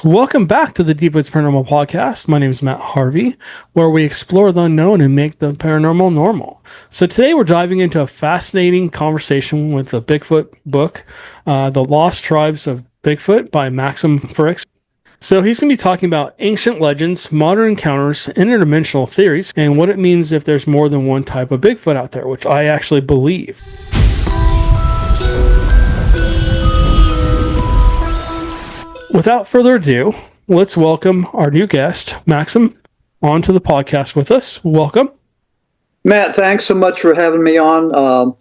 Welcome back to the Woods Paranormal podcast. My name is Matt Harvey, where we explore the unknown and make the paranormal normal. So today we're diving into a fascinating conversation with the Bigfoot book, The Lost Tribes of Bigfoot by Maxim Furek. So he's going to be talking about ancient legends, modern encounters, interdimensional theories, and what it means if there's more than one type of Bigfoot out there, which I actually believe. Without further ado, let's welcome our new guest, Maxim, onto the podcast with us. Welcome. Matt, thanks so much for having me on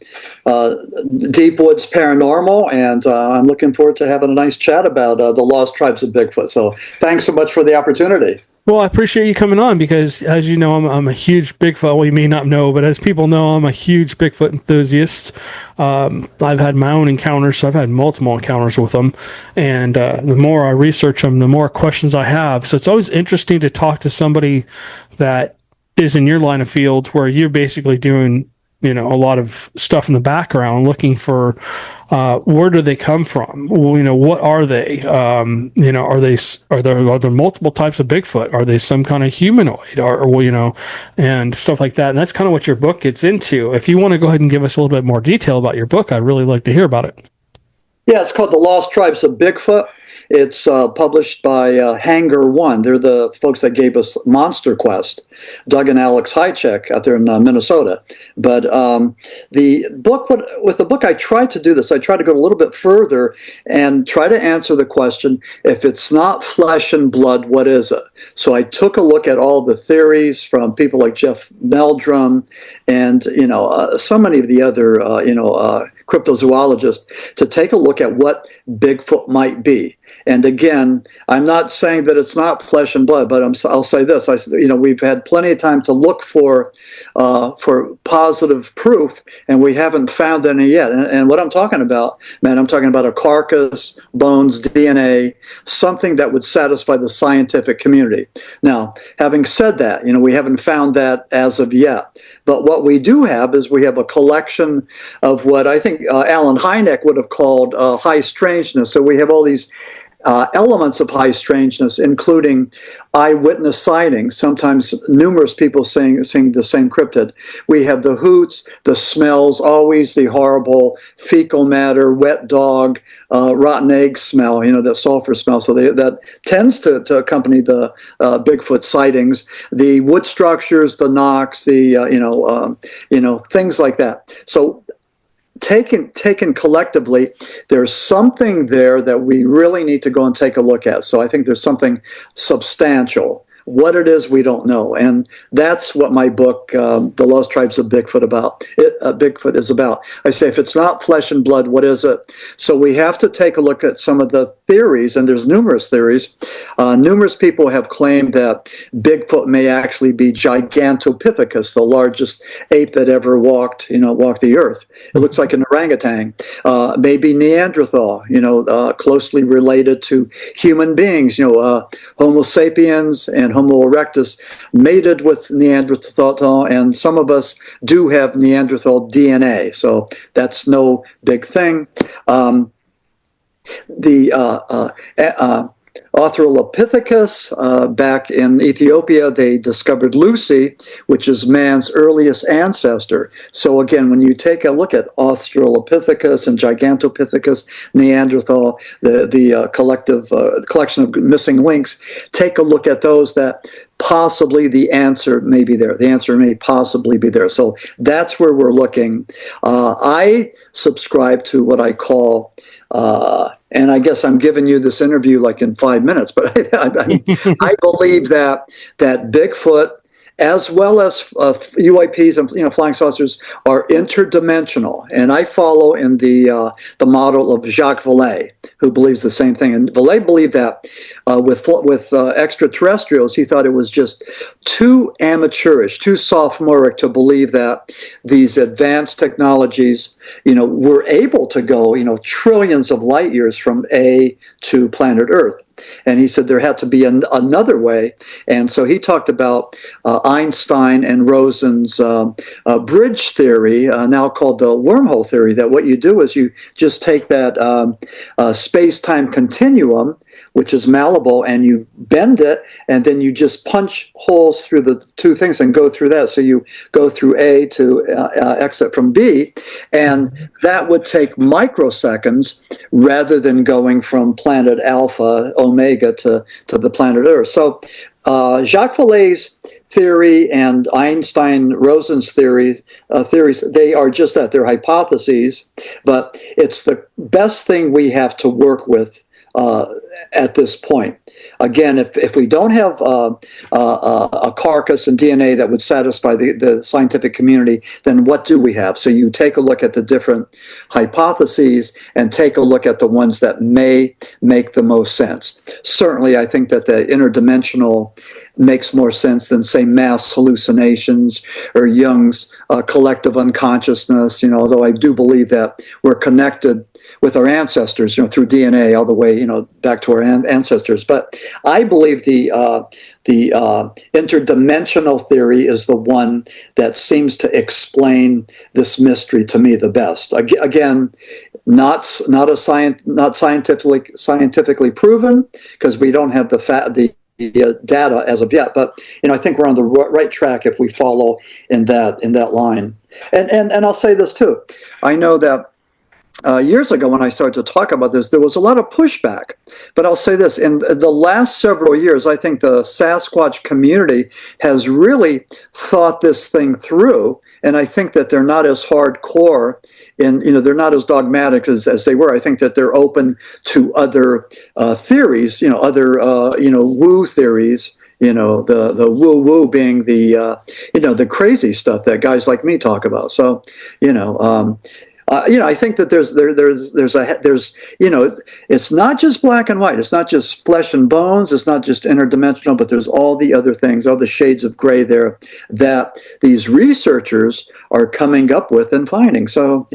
Deep Woods Paranormal, and I'm looking forward to having a nice chat about the Lost Tribes of Bigfoot. So thanks so much for the opportunity. Well, I appreciate you coming on because, as you know, I'm a huge Bigfoot. Well, you may not know, but as people know, I'm a huge Bigfoot enthusiast. I've had my own encounters, so I've had multiple encounters with them. And the more I research them, the more questions I have. So it's always interesting to talk to somebody that is in your line of field where you're basically doing, a lot of stuff in the background, looking for where do they come from? What are they? Are there multiple types of Bigfoot? Are they some kind of humanoid, and stuff like that? And that's kind of what your book gets into. If you want to go ahead and give us a little bit more detail about your book, I'd really like to hear about it. Yeah, it's called The Lost Tribes of Bigfoot. It's published by Hangar One. They're the folks that gave us Monster Quest, Doug and Alex Hychek out there in Minnesota. But the book, I tried to do this. I tried to go a little bit further and try to answer the question, if it's not flesh and blood, what is it? So I took a look at all the theories from people like Jeff Meldrum and, so many of the other, cryptozoologists to take a look at what Bigfoot might be. And again, I'm not saying that it's not flesh and blood, but I'll say this: we've had plenty of time to look for positive proof, and we haven't found any yet. And what I'm talking about, man, I'm talking about a carcass, bones, DNA, something that would satisfy the scientific community. Now, having said that, we haven't found that as of yet. But what we do have is we have a collection of what I think Alan Hynek would have called high strangeness. So we have all these elements of high strangeness, including eyewitness sightings, sometimes numerous people seeing the same cryptid. We have the hoots, the smells, always the horrible fecal matter, wet dog, rotten egg smell, that sulfur smell. So that tends to accompany the Bigfoot sightings, the wood structures, the knocks, the, things like that. So Taken collectively, there's something there that we really need to go and take a look at. So I think there's something substantial. What it is, we don't know. And that's what my book, The Lost Tribes of Bigfoot Bigfoot is about. I say, if it's not flesh and blood, what is it? So we have to take a look at some of the theories, and there's numerous theories. Numerous people have claimed that Bigfoot may actually be Gigantopithecus, the largest ape that ever walked the earth. It looks like an orangutan. Maybe Neanderthal, closely related to human beings, Homo sapiens and Homo erectus mated with Neanderthal, and some of us do have Neanderthal DNA, so that's no big thing. Australopithecus, back in Ethiopia, they discovered Lucy, which is man's earliest ancestor. So again, when you take a look at Australopithecus and Gigantopithecus, Neanderthal, the collection of missing links, take a look at those that possibly the answer may be there. The answer may possibly be there. So that's where we're looking. I subscribe to what I call, and I guess I'm giving you this interview like in 5 minutes, but I believe that Bigfoot, as well as UAPs and flying saucers, are interdimensional, and I follow in the model of Jacques Vallée, who believes the same thing. And Vallée believed that with extraterrestrials, he thought it was just too amateurish, too sophomoric to believe that these advanced technologies, were able to go, trillions of light years from A to planet Earth. And he said there had to be another way. And so he talked about Einstein and Rosen's bridge theory, now called the wormhole theory, that what you do is you just take that space-time continuum, which is malleable, and you bend it, and then you just punch holes through the two things and go through that. So you go through A to exit from B, and that would take microseconds rather than going from planet Alpha, Omega, to the planet Earth. So Jacques Vallée's theory and Einstein-Rosen's theories, they are just that. They're hypotheses, but it's the best thing we have to work with at this point. Again, if we don't have a carcass and DNA that would satisfy the scientific community, then what do we have? So you take a look at the different hypotheses and take a look at the ones that may make the most sense. Certainly, I think that the interdimensional makes more sense than, say, mass hallucinations or Jung's collective unconsciousness, although I do believe that we're connected with our ancestors, through DNA all the way, back to our ancestors. But I believe the interdimensional theory is the one that seems to explain this mystery to me the best. Again, not scientifically proven, because we don't have the data as of yet, but I think we're on the right track if we follow in that line. And I'll say this too. I know that years ago, when I started to talk about this, there was a lot of pushback. But I'll say this, in the last several years, I think the Sasquatch community has really thought this thing through. And I think that they're not as hardcore and they're not as dogmatic as they were. I think that they're open to other theories, other woo theories. The woo woo being the crazy stuff that guys like me talk about. So I think that there's it's not just black and white. It's not just flesh and bones. It's not just interdimensional, but there's all the other things, all the shades of gray there that these researchers are coming up with and finding. So,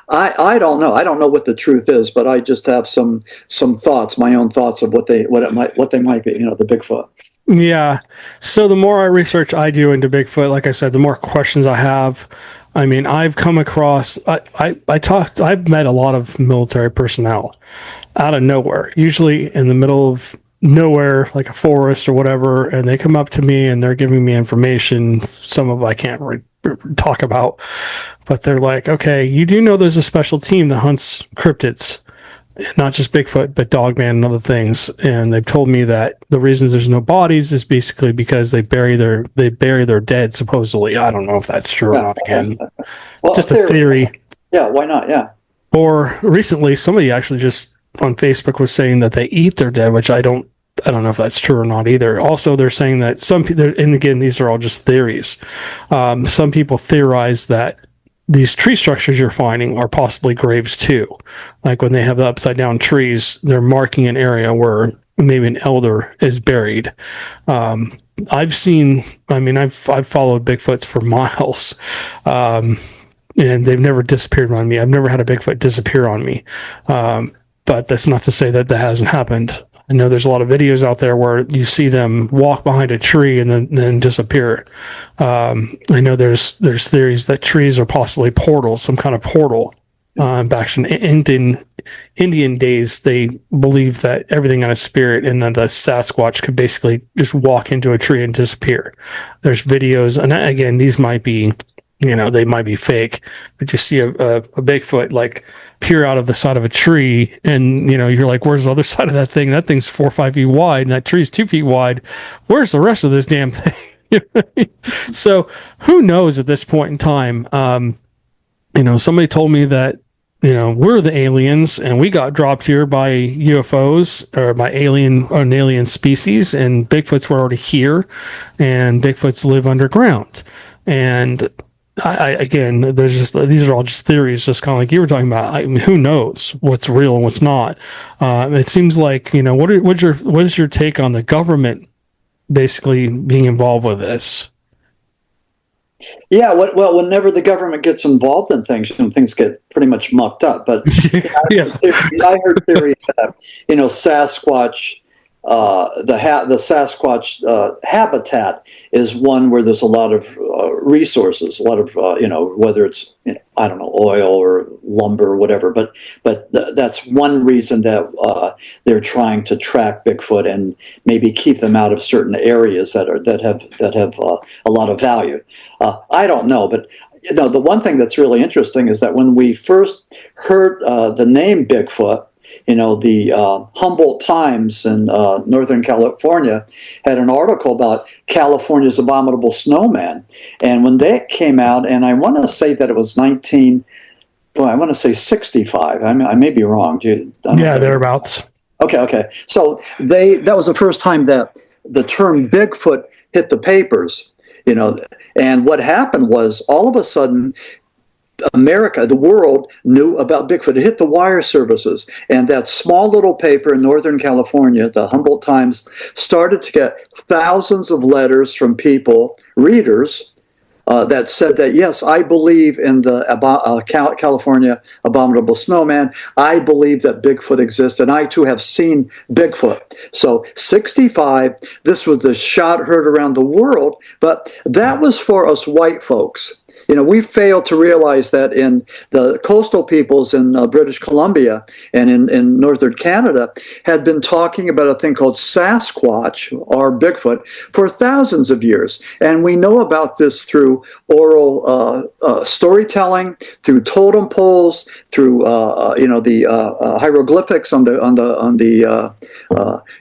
I don't know. I don't know what the truth is, but I just have some thoughts, my own thoughts of what they might be, the Bigfoot. Yeah. So the more research I do into Bigfoot, like I said, the more questions I have. I mean, I've come across, I've met a lot of military personnel out of nowhere, usually in the middle of nowhere, like a forest or whatever, and they come up to me and they're giving me information. Some of I can't talk about, but they're like, okay, you do know there's a special team that hunts cryptids. Not just Bigfoot, but Dogman and other things. And they've told me that the reason there's no bodies is basically because they bury their dead, supposedly. I don't know if that's true or not, again. Well, just a theory. Yeah, why not? Yeah. Or recently, somebody actually just on Facebook was saying that they eat their dead, which I don't know if that's true or not either. Also, they're saying that some people, and again, these are all just theories. Some people theorize that these tree structures you're finding are possibly graves too. Like when they have the upside down trees, they're marking an area where maybe an elder is buried. I've followed Bigfoots for miles, and they've never disappeared on me. I've never had a Bigfoot disappear on me. But that's not to say that hasn't happened. I know there's a lot of videos out there where you see them walk behind a tree and then disappear. I know there's theories that trees are possibly portals, some kind of portal. Back in Indian days, they believed that everything had a spirit, and that the Sasquatch could basically just walk into a tree and disappear. There's videos, and again, these might be, they might be fake, but you see a Bigfoot like peer out of the side of a tree, and you're like, where's the other side of that thing? That thing's 4 or 5 feet wide, and that tree's 2 feet wide. Where's the rest of this damn thing? So who knows at this point in time? Somebody told me that we're the aliens and we got dropped here by UFOs or by an alien species, and Bigfoots were already here, and Bigfoots live underground. And again, these are all just theories, just kind of like you were talking about. I mean, who knows what's real and what's not? It seems like, what is your take on the government basically being involved with this? Yeah, well, whenever the government gets involved in things, things get pretty much mucked up. But yeah. I heard theories that Sasquatch the Sasquatch habitat is one where there's a lot of resources, a lot of whether it's I don't know, oil or lumber or whatever. But that's one reason that they're trying to track Bigfoot and maybe keep them out of certain areas that have a lot of value. I don't know, but the one thing that's really interesting is that when we first heard the name Bigfoot, the Humboldt Times in Northern California had an article about California's abominable snowman. And when that came out, and I want to say that it was I want to say 65. I may be wrong. Yeah, thereabouts. Okay. So that was the first time that the term Bigfoot hit the papers, and what happened was all of a sudden, America, the world, knew about Bigfoot. It hit the wire services. And that small little paper in Northern California, the Humboldt Times, started to get thousands of letters from people, readers, that said that, yes, I believe in the California abominable snowman. I believe that Bigfoot exists, and I, too, have seen Bigfoot. So 65, this was the shot heard around the world, but that was for us white folks. We failed to realize that in the coastal peoples in British Columbia and in northern Canada had been talking about a thing called Sasquatch or Bigfoot for thousands of years. And we know about this through oral storytelling, through totem poles, through the hieroglyphics on the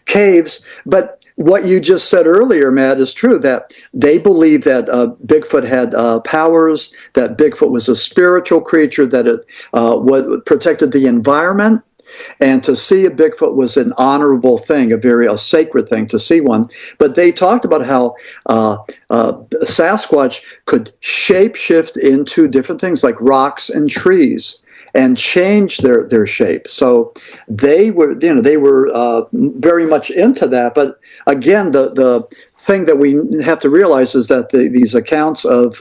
caves. But what you just said earlier, Matt, is true, that they believe that Bigfoot had powers, that Bigfoot was a spiritual creature, that it protected the environment, and to see a Bigfoot was an honorable thing, a sacred thing to see one. But they talked about how Sasquatch could shapeshift into different things like rocks and trees, and change their shape. So they were very much into that. But again, the thing that we have to realize is that these accounts of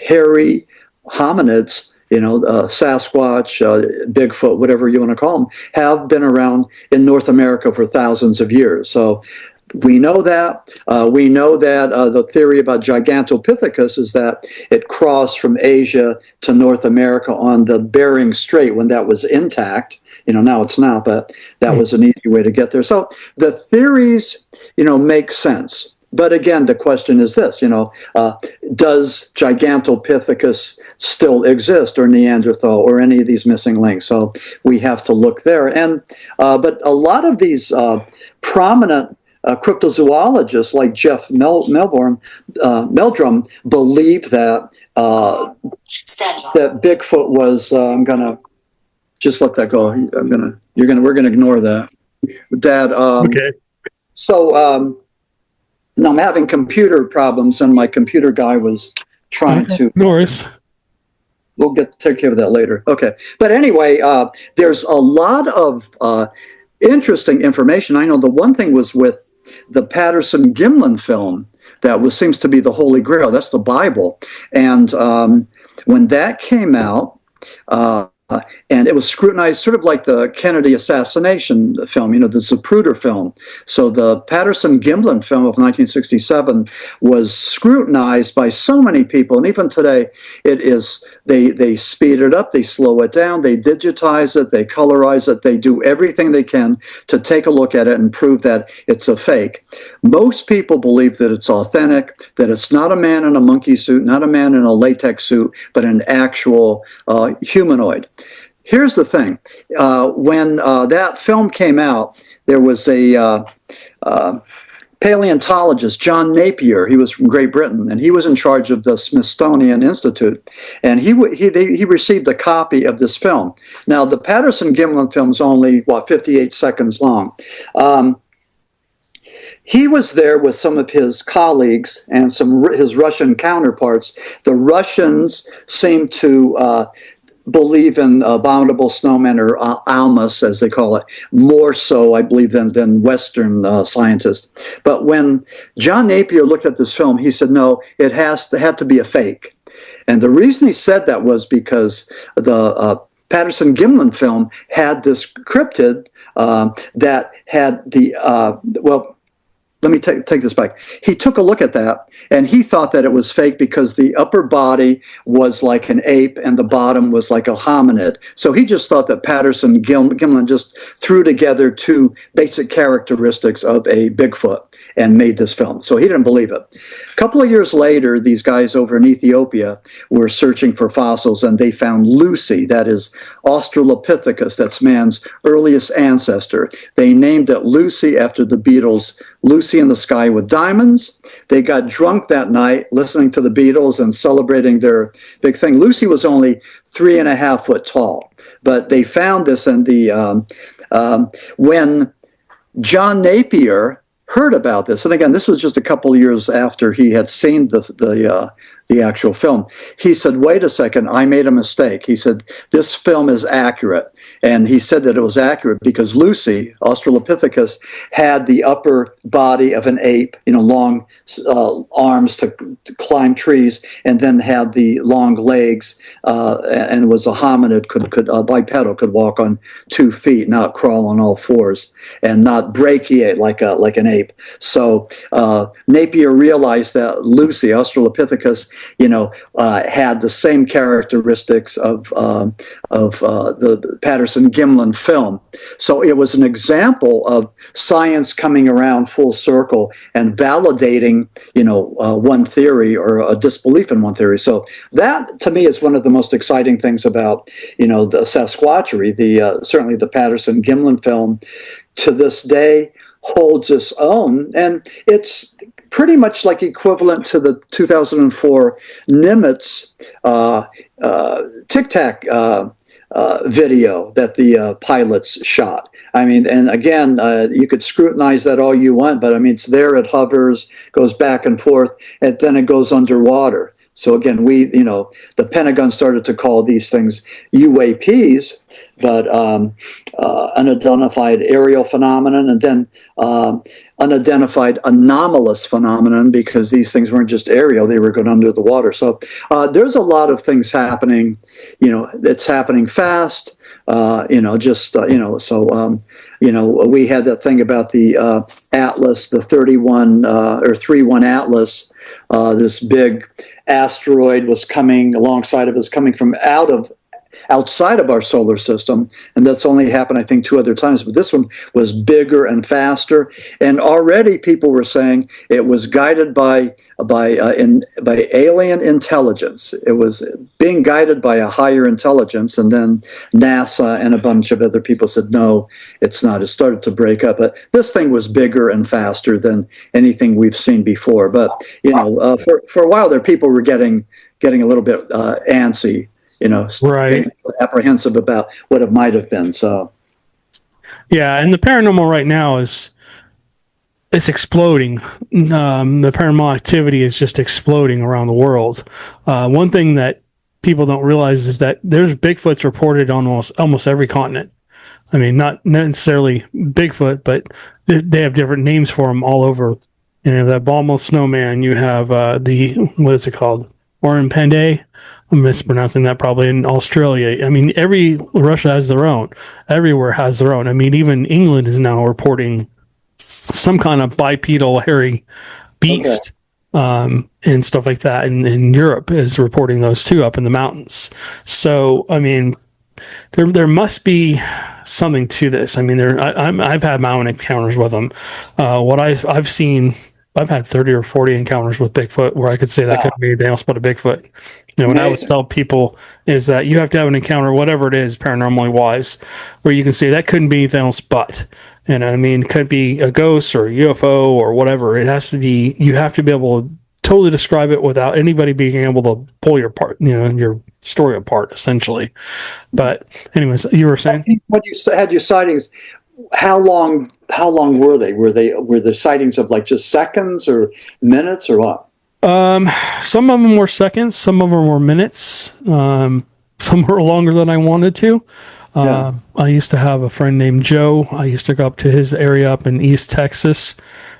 hairy hominids, Sasquatch, Bigfoot, whatever you want to call them, have been around in North America for thousands of years. So we know that. The theory about Gigantopithecus is that it crossed from Asia to North America on the Bering Strait when that was intact. Now it's not, but that was an easy way to get there. So the theories, make sense. But again, the question is this, does Gigantopithecus still exist, or Neanderthal, or any of these missing links? So we have to look there. And but a lot of these prominent cryptozoologists like Jeff Meldrum believe that that Bigfoot was. I'm gonna just let that go. We're gonna ignore that. Okay. So now I'm having computer problems, and my computer guy was trying to. No worries. We'll take care of that later. Okay. But anyway, there's a lot of interesting information. I know the one thing was with the Patterson-Gimlin film that seems to be the Holy Grail. That's the Bible. And when that came out, and it was scrutinized sort of like the Kennedy assassination film, the Zapruder film. So the Patterson-Gimlin film of 1967 was scrutinized by so many people. And even today, it is, they speed it up, they slow it down, they digitize it, they colorize it, they do everything they can to take a look at it and prove that it's a fake. Most people believe that it's authentic, that it's not a man in a monkey suit, not a man in a latex suit, but an actual humanoid. Here's the thing. When that film came out, there was a paleontologist, John Napier. He was from Great Britain, and he was in charge of the Smithsonian Institute. And he received a copy of this film. Now, the Patterson-Gimlin film is only, 58 seconds long. He was there with some of his colleagues and his Russian counterparts. The Russians seemed to believe in abominable snowmen, or almas, as they call it, more so, I believe, than Western scientists. But when John Napier looked at this film, he said, no, it had to be a fake. And the reason he said that was because the Patterson-Gimlin film had this cryptid that had let me take this back. He took a look at that, and he thought that it was fake because the upper body was like an ape and the bottom was like a hominid. So he just thought that Patterson Gimlin just threw together two basic characteristics of a Bigfoot and made this film. So he didn't believe it. A couple of years later, these guys over in Ethiopia were searching for fossils, and they found Lucy, that is Australopithecus, that's man's earliest ancestor. They named it Lucy after the Beatles' Lucy in the Sky with Diamonds. They got drunk that night listening to the Beatles and celebrating their big thing. Lucy was only 3.5 foot tall, but they found this in when John Napier heard about this, and again, this was just a couple of years after he had seen the actual film. He said, wait a second, I made a mistake. He said, this film is accurate. And he said that it was accurate because Lucy, Australopithecus, had the upper body of an ape, long arms to climb trees, and then had the long legs, and was a hominid, could bipedal, could walk on 2 feet, not crawl on all fours, and not brachiate like an ape. So Napier realized that Lucy, Australopithecus, had the same characteristics of the Patterson-Gimlin film. So it was an example of science coming around full circle and validating, one theory or a disbelief in one theory. So that, to me, is one of the most exciting things about, the Sasquatchery. Certainly the Patterson-Gimlin film, to this day, holds its own, and it's pretty much like equivalent to the 2004 Nimitz Tic Tac video that the pilots shot. I mean, and again, you could scrutinize that all you want, but I mean, it's there, it hovers, goes back and forth, and then it goes underwater. So again, the Pentagon started to call these things UAPs, but unidentified aerial phenomenon, and then unidentified anomalous phenomenon, because these things weren't just aerial, they were going under the water. So there's a lot of things happening, it's happening fast, so we had that thing about the Atlas, the 31 Atlas, this big asteroid was coming alongside of us, coming from outside of our solar system, and that's only happened, I think, 2 other times. But this one was bigger and faster, and already people were saying it was guided by alien intelligence. It was being guided by a higher intelligence, and then NASA and a bunch of other people said, no, it's not. It started to break up, but this thing was bigger and faster than anything we've seen before. But for a while there, people were getting a little bit antsy. Right, apprehensive about what it might have been. So, yeah, and the paranormal right now it's exploding. The paranormal activity is just exploding around the world. One thing that people don't realize is that there's Bigfoots reported on almost every continent. I mean, not necessarily Bigfoot, but they have different names for them all over. You have that Balmo snowman. You have what is it called? Orimpende. I'm mispronouncing that probably, in Australia. I mean, Russia has their own. Everywhere has their own. I mean, even England is now reporting some kind of bipedal hairy beast, and stuff like that. And Europe is reporting those too up in the mountains. So, I mean, there must be something to this. I mean, I've had my own encounters with them. What I've seen, I've had 30 or 40 encounters with Bigfoot where I could say that couldn't be anything else but a Bigfoot. What I would tell people is that you have to have an encounter, whatever it is, paranormally wise, where you can say that couldn't be anything else but. And I mean, it could be a ghost or a UFO or whatever. It has to be, you have to be able to totally describe it without anybody being able to pull your story apart, essentially. But anyways, you were saying? When you had your sightings, how long were they? Were the sightings of like just seconds or minutes or what? Some of them were seconds, some of them were minutes, some were longer than I wanted to. I used to have a friend named Joe. I used to go up to his area up in East Texas,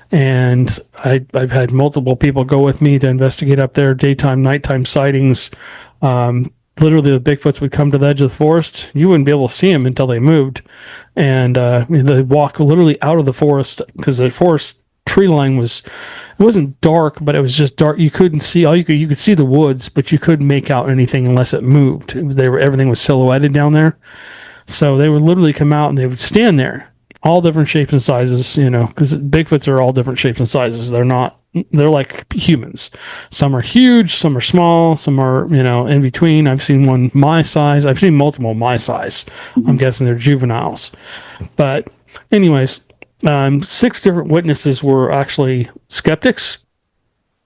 and I've had multiple people go with me to investigate up there, daytime, nighttime sightings. literally the Bigfoots would come to the edge of the forest. You wouldn't be able to see them until they moved, and they walk literally out of the forest because the forest tree line it wasn't dark, but it was just dark. You couldn't see you could see the woods, but you couldn't make out anything unless it moved. Everything was silhouetted down there. So they would literally come out and they would stand there, all different shapes and sizes, because Bigfoots are all different shapes and sizes. They're like humans. Some are huge, some are small, some are, in between. I've seen one my size. I've seen multiple my size. Mm-hmm. I'm guessing they're juveniles. But anyways, 6 different witnesses were actually skeptics,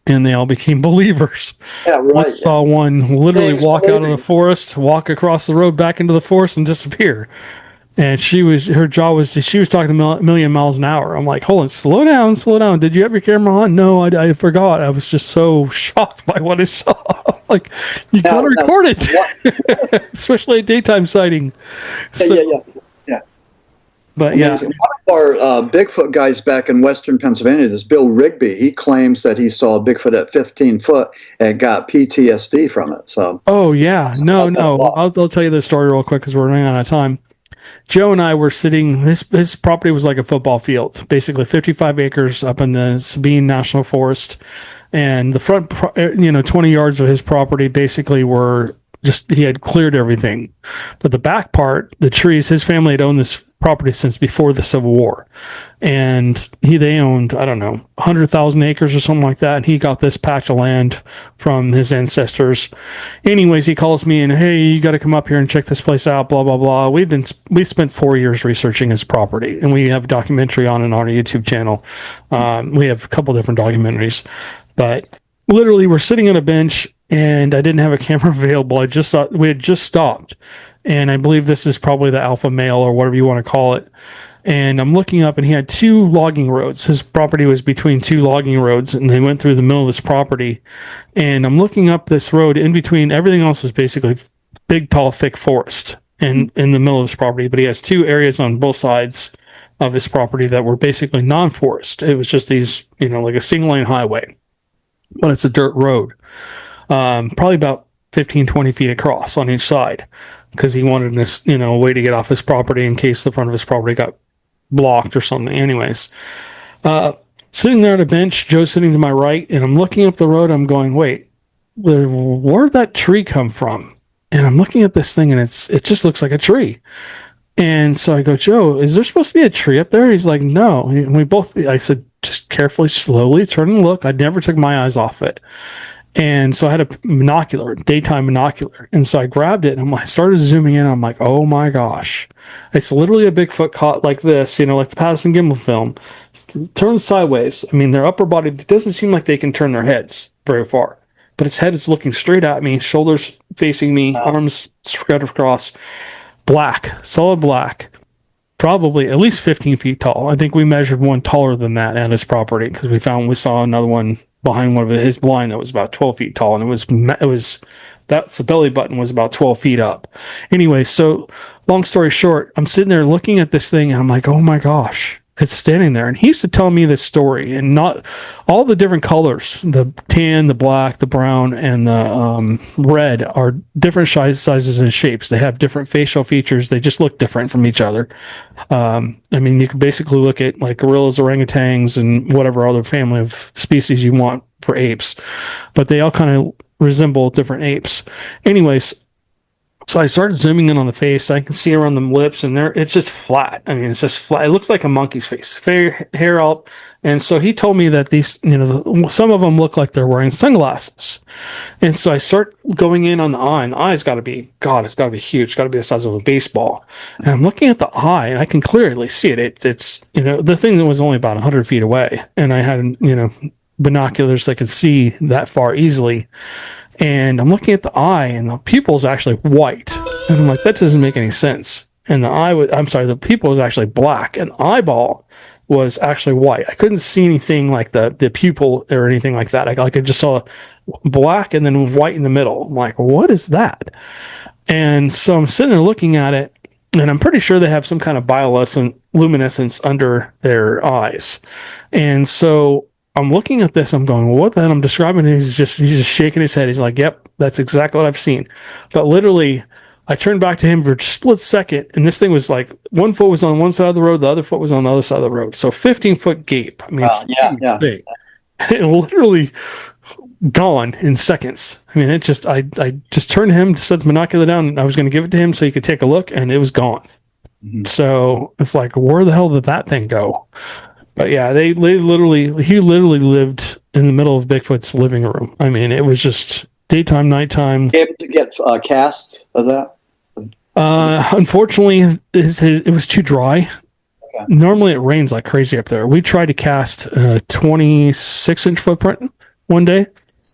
and they all became believers. Yeah, right. I saw one literally walk out of the forest, walk across the road back into the forest, and disappear. And she was talking a million miles an hour. I'm like, hold on, slow down. Did you have your camera on? No, I forgot. I was just so shocked by what I saw. Like, you gotta record it, especially a daytime sighting. So, yeah. But amazing. One of our Bigfoot guys back in Western Pennsylvania, this Bill Rigby, he claims that he saw a Bigfoot at 15 foot and got PTSD from it. So, oh yeah, no, I'll tell you this story real quick because we're running out of time. Joe and I were sitting. His property was like a football field, basically 55 acres up in the Sabine National Forest, and the front, 20 yards of his property basically were just, he had cleared everything, but the back part, the trees, his family had owned this property since before the Civil War, and they owned, I don't know, 100,000 acres or something like that, and he got this patch of land from his ancestors. Anyways, he calls me and, hey, you got to come up here and check this place out, blah blah blah. We spent 4 years researching his property, and we have a documentary on our YouTube channel. We have a couple different documentaries, but literally we're sitting on a bench, and I didn't have a camera available. We had just stopped, and I believe this is probably the alpha male or whatever you want to call it. And I'm looking up, and he had 2 logging roads. His property was between 2 logging roads, and they went through the middle of this property. And I'm looking up this road. In between, everything else was basically big, tall, thick forest in the middle of this property. But he has 2 areas on both sides of his property that were basically non-forest. It was just these, like a single lane highway, but it's a dirt road. Probably about 15, 20 feet across on each side, because he wanted this, a way to get off his property in case the front of his property got blocked or something. Anyways, sitting there at a bench, Joe's sitting to my right, and I'm looking up the road. I'm going, wait, where'd that tree come from? And I'm looking at this thing, and it just looks like a tree. And so I go, Joe, is there supposed to be a tree up there? He's like, no. And I said, just carefully, slowly turn and look. I never took my eyes off it. And so I had a daytime binocular. And so I grabbed it, and I started zooming in. I'm like, oh my gosh. It's literally a Bigfoot caught like this, like the Patterson Gimlin film. Turned sideways. I mean, their upper body, it doesn't seem like they can turn their heads very far. But its head is looking straight at me, shoulders facing me, arms spread across. Black, solid black. Probably at least 15 feet tall. I think we measured one taller than that at his property, because we saw another one behind one of his blind that was about 12 feet tall, and the belly button was about 12 feet up. Anyway, so long story short, I'm sitting there looking at this thing, and I'm like, oh my gosh, it's standing there. And he used to tell me this story, and not all the different colors, the tan, the black, the brown, and the red, are different sizes and shapes. They have different facial features. They just look different from each other. You could basically look at like gorillas, orangutans, and whatever other family of species you want for apes, but they all kind of resemble different apes. Anyways, so I started zooming in on the face. I can see around the lips, and it's just flat. I mean, it's just flat. It looks like a monkey's face, fair hair out. And so he told me that these, some of them look like they're wearing sunglasses. And so I start going in on the eye, and the eye's got to be, it's got to be huge. It's got to be the size of a baseball. And I'm looking at the eye, and I can clearly see it. It's the thing that was only about 100 feet away, and I had, binoculars that could see that far easily. And I'm looking at the eye, and the pupil is actually white. And I'm like, that doesn't make any sense. And the pupil was actually black, and the eyeball was actually white. I couldn't see anything like the pupil or anything like that. I just saw black and then white in the middle. I'm like, what is that? And so I'm sitting there looking at it, and I'm pretty sure they have some kind of bioluminescence under their eyes. And so I'm looking at this, I'm going, well, what the hell I'm describing? And he's just shaking his head. He's like, yep, that's exactly what I've seen. But literally, I turned back to him for a split second, and this thing was like 1 foot was on one side of the road, the other foot was on the other side of the road. So 15-foot gap. I mean, Yeah. big. And literally gone in seconds. I mean, I just turned to him, set the binocular down, and I was going to give it to him so he could take a look, and it was gone. Mm-hmm. So it's like, where the hell did that thing go? But yeah, he literally lived in the middle of Bigfoot's living room. I mean, it was just daytime, nighttime. Able to get casts of that? Unfortunately, it was too dry. Okay. Normally, it rains like crazy up there. We tried to cast a 26-inch footprint one day.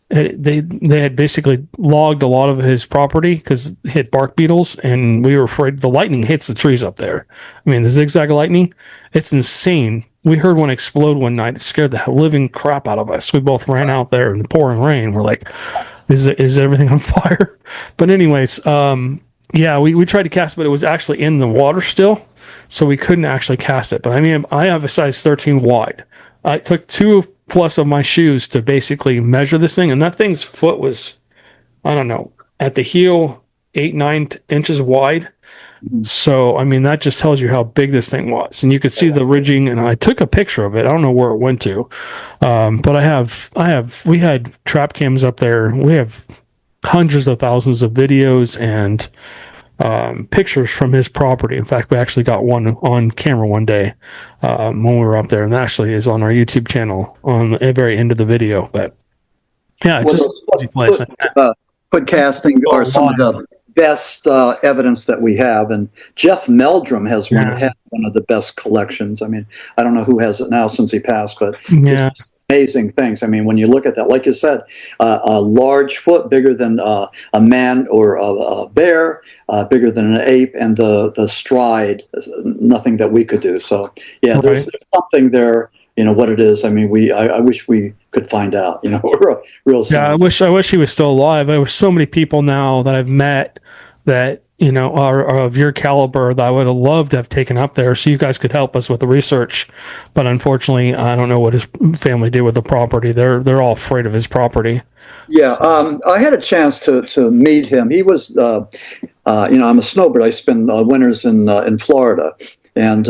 They had basically logged a lot of his property because it hit bark beetles, and we were afraid the lightning hits the trees up there. I mean, the zigzag lightning, it's insane. We heard one explode one night. It scared the living crap out of us. We both ran out there in the pouring rain. We're like, is everything on fire? But anyways, yeah, we tried to cast it, but it was actually in the water still, so we couldn't actually cast it. But I mean, I have a size 13 wide. I took 2+ of my shoes to basically measure this thing, and that thing's foot was, I don't know, at the heel 8-9 inches wide. So I mean, that just tells you how big this thing was, and you could see the ridging. And I took a picture of it. I don't know where it went to, but we had trap cams up there. We have hundreds of thousands of videos and pictures from his property. In fact, we actually got one on camera one day when we were up there, and actually is on our YouTube channel on the very end of the video. But yeah, just a crazy place. Foot casting are some of the best evidence that we have, and Jeff Meldrum has one of the best collections. I mean, I don't know who has it now since he passed, but amazing things. I mean, when you look at that, like you said, a large foot, bigger than a man or a bear, bigger than an ape, and the stride, nothing that we could do. So yeah, there's something there. You know what it is. I mean, I wish we could find out. You know, real soon. Yeah, I wish he was still alive. There were so many people now that I've met that, you know, are of your caliber that I would have loved to have taken up there, so you guys could help us with the research. But unfortunately, I don't know what his family did with the property. They're all afraid of his property. Yeah, so. I had a chance to meet him. He was, you know, I'm a snowbird. I spend winters in Florida. And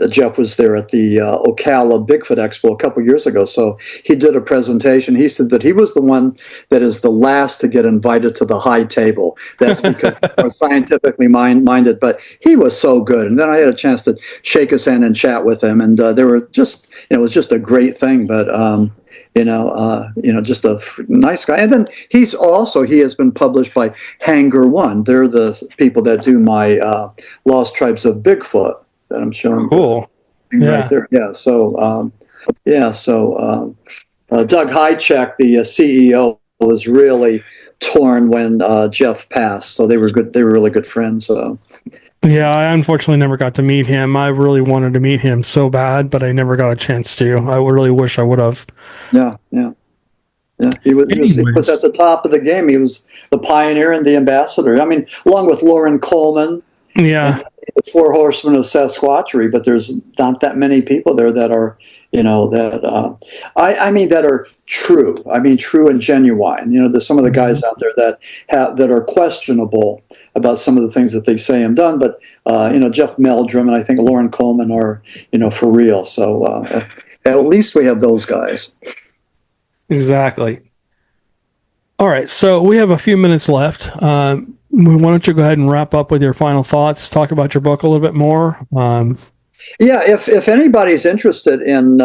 Jeff was there at the Ocala Bigfoot Expo a couple years ago. So he did a presentation. He said that he was the one that is the last to get invited to the high table. That's because we're scientifically minded. But he was so good. And then I had a chance to shake his hand and chat with him. And they were just, it was just a great thing. But you know, just a nice guy. And then he has been published by Hanger One. They're the people that do my Lost Tribes of Bigfoot that I'm showing. Cool. Right there. Yeah. So, Doug Hychek, the CEO, was really torn when Jeff passed. So they were good. They were really good friends. Yeah, I unfortunately never got to meet him. I really wanted to meet him so bad, but I never got a chance to. I really wish I would have. Yeah. He was at the top of the game. He was the pioneer and the ambassador. I mean, along with Lauren Coleman. Yeah. The Four Horsemen of Sasquatchery, but there's not that many people there that are, you know, that I mean that are true. I mean, true and genuine. You know, there's some of the guys out there that are questionable about some of the things that they say and done. But you know, Jeff Meldrum and I think Lauren Coleman are, you know, for real. So at least we have those guys. Exactly. All right, so we have a few minutes left. Why don't you go ahead and wrap up with your final thoughts? Talk about your book a little bit more. Yeah, if anybody's interested in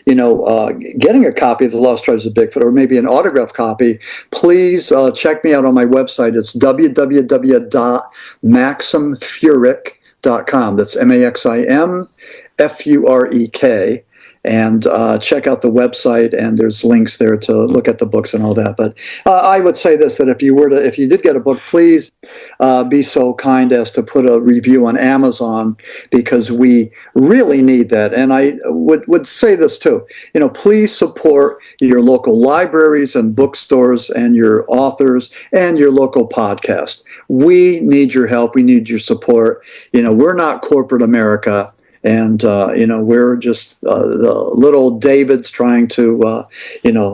getting a copy of the Lost Tribes of Bigfoot, or maybe an autographed copy, please check me out on my website. It's www.maximfurek.com. That's MAXIMFUREK. And check out the website, and there's links there to look at the books and all that. But I would say this, that if you did get a book, please be so kind as to put a review on Amazon, because we really need that. And I would say this too, you know, please support your local libraries and bookstores and your authors and your local podcast. We need your help. We need your support. You know, we're not corporate America. And we're just the little Davids trying to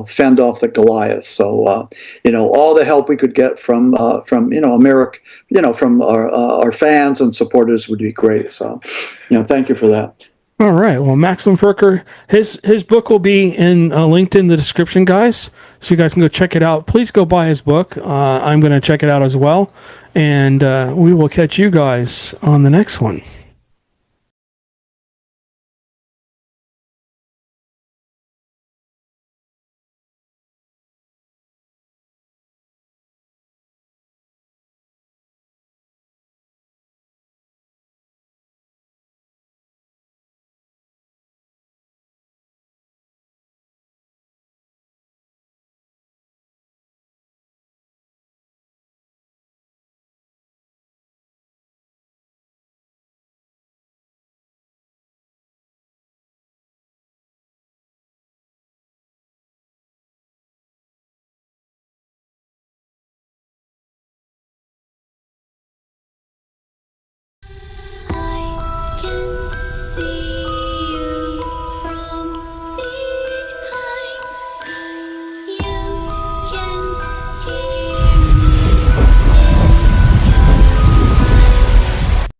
fend off the Goliath. So all the help we could get from America, from our fans and supporters would be great. So thank you for that. All right. Well, Maxim Furker, his book will be linked in the description, guys. So you guys can go check it out. Please go buy his book. I'm going to check it out as well, and we will catch you guys on the next one. I can see